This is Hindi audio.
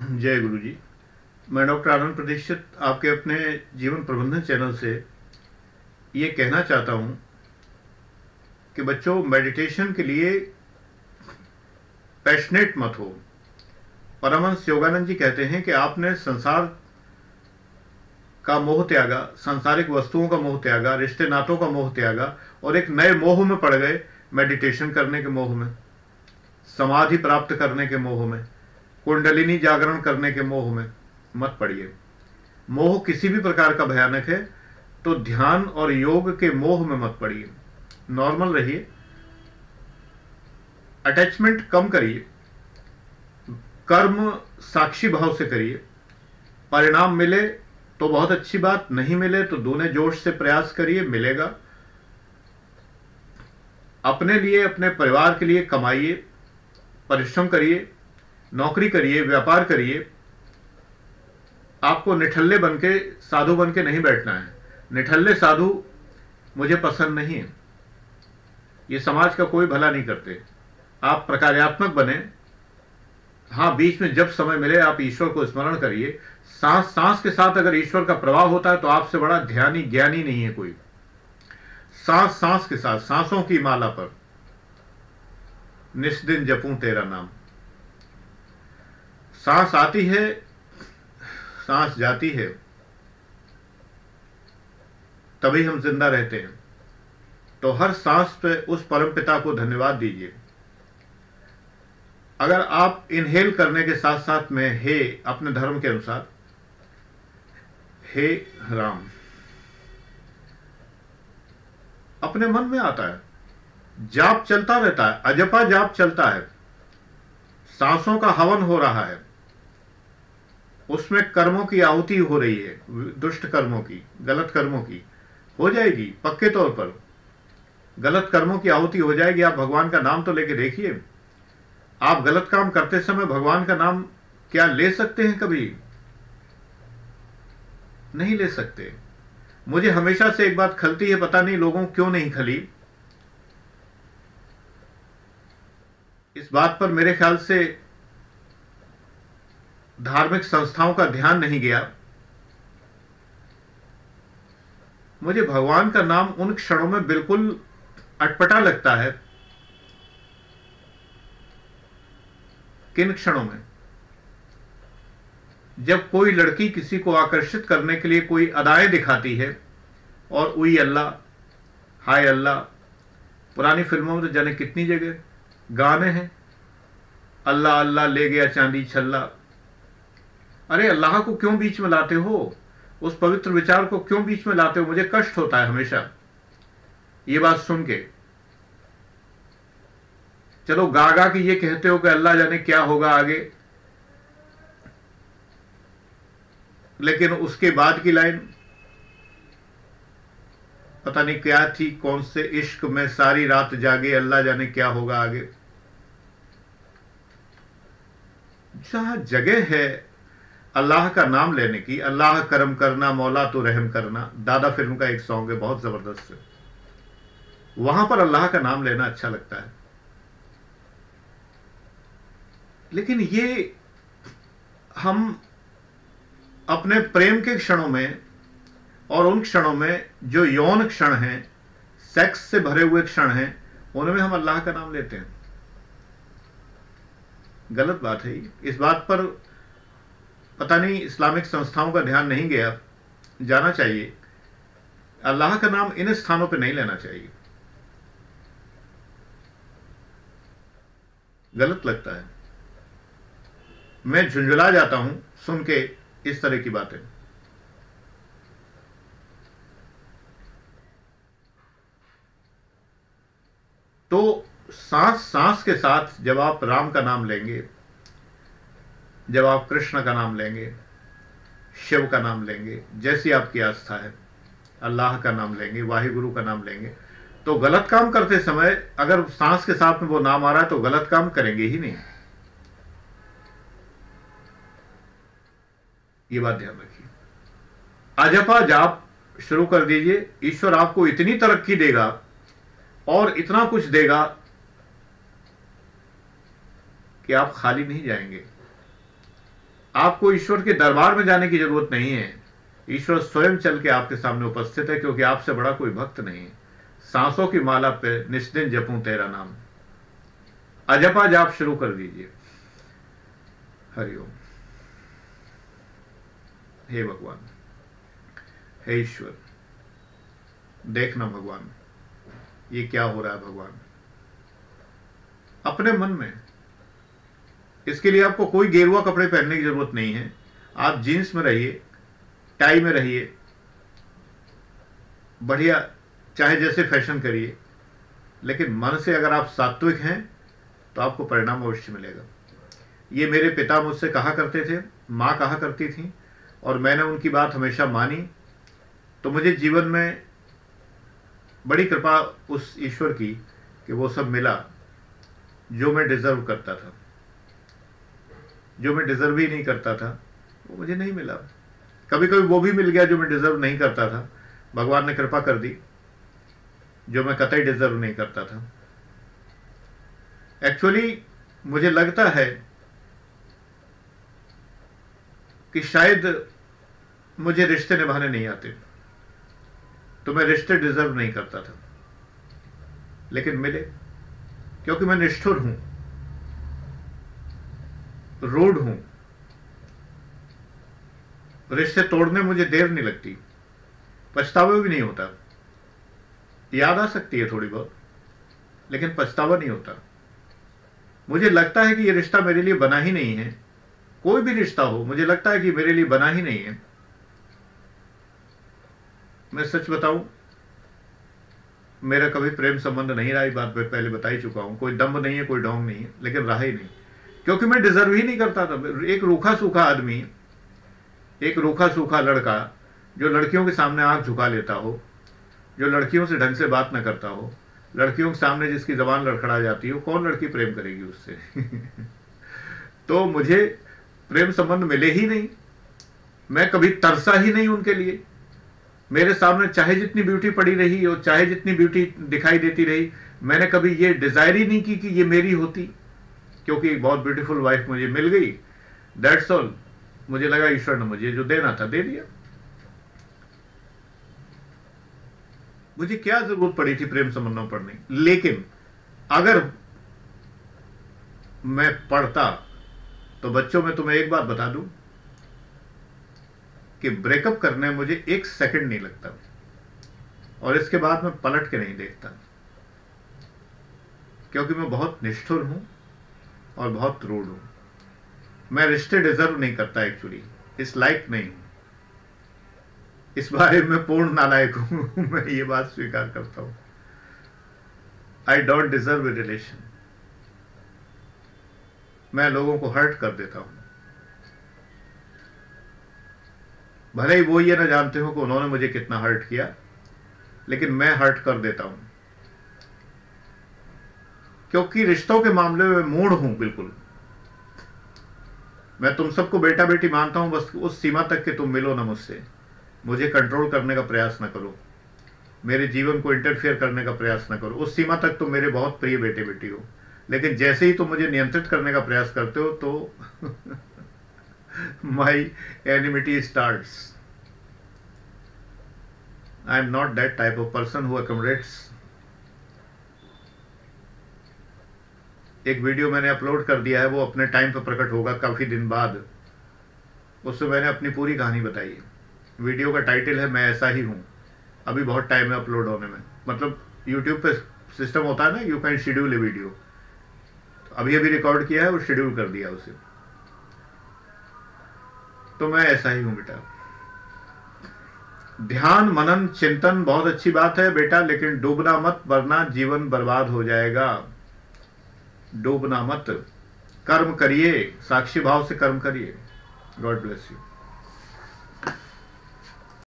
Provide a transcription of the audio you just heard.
जय गुरु जी। मैं डॉक्टर आनंद प्रतीक्षित आपके अपने जीवन प्रबंधन चैनल से ये कहना चाहता हूँ कि बच्चों, मेडिटेशन के लिए पैशनेट मत हो। परमहंस योगानंद जी कहते हैं कि आपने संसार का मोह त्यागा, सांसारिक वस्तुओं का मोह त्यागा, रिश्ते नातों का मोह त्यागा और एक नए मोह में पड़ गए, मेडिटेशन करने के मोह में, समाधि प्राप्त करने के मोह में, कुंडलिनी जागरण करने के मोह में मत पड़िए। मोह किसी भी प्रकार का भयानक है, तो ध्यान और योग के मोह में मत पड़िए। नॉर्मल रहिए, अटैचमेंट कम करिए, कर्म साक्षी भाव से करिए। परिणाम मिले तो बहुत अच्छी बात, नहीं मिले तो दूने जोश से प्रयास करिए, मिलेगा। अपने लिए, अपने परिवार के लिए कमाइए, परिश्रम करिए, नौकरी करिए, व्यापार करिए। आपको निठल्ले बनके, साधु बनके नहीं बैठना है। निठल्ले साधु मुझे पसंद नहीं है, ये समाज का कोई भला नहीं करते। आप प्रकार्यात्मक बने। हाँ, बीच में जब समय मिले आप ईश्वर को स्मरण करिए। सांस सांस के साथ अगर ईश्वर का प्रवाह होता है तो आपसे बड़ा ध्यानी ज्ञानी नहीं है कोई। सांस सांस के साथ, सांसों की माला पर निस्दिन जपूं तेरा नाम। सांस आती है, सांस जाती है, तभी हम जिंदा रहते हैं। तो हर सांस पे उस परमपिता को धन्यवाद दीजिए। अगर आप इनहेल करने के साथ साथ में हे, अपने धर्म के अनुसार, हे राम अपने मन में आता है, जाप चलता रहता है, अजपा जाप चलता है, सांसों का हवन हो रहा है, उसमें कर्मों की आहुति हो रही है, दुष्ट कर्मों की, गलत कर्मों की हो जाएगी। पक्के तौर पर गलत कर्मों की आहुति हो जाएगी। आप भगवान का नाम तो लेके देखिए। आप गलत काम करते समय भगवान का नाम क्या ले सकते हैं? कभी नहीं ले सकते। मुझे हमेशा से एक बात खलती है, पता नहीं लोगों क्यों नहीं खली। इस बात पर मेरे ख्याल से धार्मिक संस्थाओं का ध्यान नहीं गया। मुझे भगवान का नाम उन क्षणों में बिल्कुल अटपटा लगता है। किन क्षणों में? जब कोई लड़की किसी को आकर्षित करने के लिए कोई अदाएं दिखाती है और उई अल्लाह, हाय अल्लाह। पुरानी फिल्मों में तो जाने कितनी जगह गाने हैं, अल्लाह अल्लाह ले गया चांदी छल्ला। अरे अल्लाह को क्यों बीच में लाते हो? उस पवित्र विचार को क्यों बीच में लाते हो? मुझे कष्ट होता है हमेशा ये बात सुन के। चलो गा गा के ये कहते हो कि अल्लाह जाने क्या होगा आगे, लेकिन उसके बाद की लाइन पता नहीं क्या थी, कौन से इश्क में सारी रात जागे, अल्लाह जाने क्या होगा आगे। जहां जगह है अल्लाह का नाम लेने की, अल्लाह करम करना मौला तो रहम करना, दादा फिल्म का एक सॉन्ग है, बहुत जबरदस्त है। वहां पर अल्लाह का नाम लेना अच्छा लगता है। लेकिन ये हम अपने प्रेम के क्षणों में और उन क्षणों में जो यौन क्षण हैं, सेक्स से भरे हुए क्षण हैं, उनमें हम अल्लाह का नाम लेते हैं। गलत बात है। इस बात पर पता नहीं इस्लामिक संस्थाओं का ध्यान नहीं गया, जाना चाहिए। अल्लाह का नाम इन स्थानों पर नहीं लेना चाहिए, गलत लगता है। मैं झुंझुला जाता हूं सुन के इस तरह की बातें। तो सांस सांस के साथ जब आप राम का नाम लेंगे, जब आप कृष्ण का नाम लेंगे, शिव का नाम लेंगे, जैसी आपकी आस्था है, अल्लाह का नाम लेंगे, वाहिगुरु का नाम लेंगे, तो गलत काम करते समय अगर सांस के साथ में वो नाम आ रहा है तो गलत काम करेंगे ही नहीं। ये बात ध्यान रखिए। अजपा जाप शुरू कर दीजिए। ईश्वर आपको इतनी तरक्की देगा और इतना कुछ देगा कि आप खाली नहीं जाएंगे। आपको ईश्वर के दरबार में जाने की जरूरत नहीं है। ईश्वर स्वयं चल के आपके सामने उपस्थित है, क्योंकि आपसे बड़ा कोई भक्त नहीं है। सांसों की माला पे निस्दिन जपूं तेरा नाम, अजपा जाप शुरू कर दीजिए। हरिओम। हे भगवान, हे ईश्वर, देखना भगवान ये क्या हो रहा है भगवान, अपने मन में। इसके लिए आपको कोई गेरुआ कपड़े पहनने की जरूरत नहीं है। आप जीन्स में रहिए, टाई में रहिए, बढ़िया, चाहे जैसे फैशन करिए, लेकिन मन से अगर आप सात्विक हैं तो आपको परिणाम अवश्य मिलेगा। ये मेरे पिता मुझसे कहा करते थे, माँ कहा करती थी, और मैंने उनकी बात हमेशा मानी। तो मुझे जीवन में बड़ी कृपा उस ईश्वर की कि वो सब मिला जो मैं डिजर्व करता था। जो मैं डिजर्व ही नहीं करता था वो मुझे नहीं मिला। कभी कभी वो भी मिल गया जो मैं डिजर्व नहीं करता था, भगवान ने कृपा कर दी, जो मैं कतई डिजर्व नहीं करता था। एक्चुअली मुझे लगता है कि शायद मुझे रिश्ते निभाने नहीं आते, तो मैं रिश्ते डिजर्व नहीं करता था, लेकिन मिले क्योंकि मैं निष्ठुर हूं, रूढ़ हूं। रिश्ते तोड़ने मुझे देर नहीं लगती, पछतावा भी नहीं होता। याद आ सकती है थोड़ी बहुत, लेकिन पछतावा नहीं होता। मुझे लगता है कि ये रिश्ता मेरे लिए बना ही नहीं है। कोई भी रिश्ता हो, मुझे लगता है कि मेरे लिए बना ही नहीं है। मैं सच बताऊं, मेरा कभी प्रेम संबंध नहीं रहा, ये बात मैं पहले बता ही चुका हूं। कोई दम्भ नहीं है, कोई ढोंग नहीं है, लेकिन रहा ही नहीं, क्योंकि मैं डिजर्व ही नहीं करता था। एक रूखा सूखा आदमी, एक रूखा सूखा लड़का जो लड़कियों के सामने आंख झुका लेता हो, जो लड़कियों से ढंग से बात ना करता हो, लड़कियों के सामने जिसकी जबान लड़खड़ा जाती हो, कौन लड़की प्रेम करेगी उससे? तो मुझे प्रेम संबंध मिले ही नहीं। मैं कभी तरसा ही नहीं उनके लिए। मेरे सामने चाहे जितनी ब्यूटी पड़ी रही और चाहे जितनी ब्यूटी दिखाई देती रही, मैंने कभी ये डिजायर ही नहीं की कि ये मेरी होती, क्योंकि एक बहुत ब्यूटीफुल वाइफ मुझे मिल गई, दैट्स ऑल। मुझे लगा ईश्वर ने मुझे जो देना था दे दिया। मुझे क्या जरूरत पड़ी थी प्रेम संबंधों पढ़ने? लेकिन अगर मैं पढ़ता तो बच्चों में तुम्हें एक बात बता दूं कि ब्रेकअप करने में मुझे एक सेकंड नहीं लगता, और इसके बाद मैं पलट के नहीं देखता, क्योंकि मैं बहुत निष्ठुर हूं और बहुत रूढ़ हूं। मैं रिश्ते डिजर्व नहीं करता, एक्चुअली इस लायक नहीं हूं। इस बारे में पूर्ण नालायक हूं। मैं ये बात स्वीकार करता हूं। I don't deserve a relation. मैं लोगों को हर्ट कर देता हूं, भले ही वो ये ना जानते हो कि उन्होंने मुझे कितना हर्ट किया, लेकिन मैं हर्ट कर देता हूं, क्योंकि रिश्तों के मामले में मूढ़ हूं बिल्कुल। मैं तुम सबको बेटा बेटी मानता हूं, बस उस सीमा तक कि तुम मिलो ना मुझसे, मुझे कंट्रोल करने का प्रयास ना करो, मेरे जीवन को इंटरफेयर करने का प्रयास ना करो। उस सीमा तक तुम मेरे बहुत प्रिय बेटे बेटी हो, लेकिन जैसे ही तुम मुझे नियंत्रित करने का प्रयास करते हो तो my enmity starts. I am not that type of person who accommodates. एक वीडियो मैंने अपलोड कर दिया है, वो अपने टाइम पर प्रकट होगा काफी दिन बाद। उसमें मैंने अपनी पूरी कहानी बताई है। वीडियो का टाइटल है मैं ऐसा ही हूं। अभी बहुत टाइम है अपलोड होने में, मतलब यूट्यूब पे सिस्टम होता है ना, you can schedule A video. अभी अभी रिकॉर्ड किया है और शेड्यूल कर दिया उसे। तो मैं ऐसा ही हूं बेटा। ध्यान मनन चिंतन बहुत अच्छी बात है बेटा, लेकिन डूबना मत, वरना जीवन बर्बाद हो जाएगा। डूबना मत, कर्म करिए, साक्षी भाव से कर्म करिए। God bless you.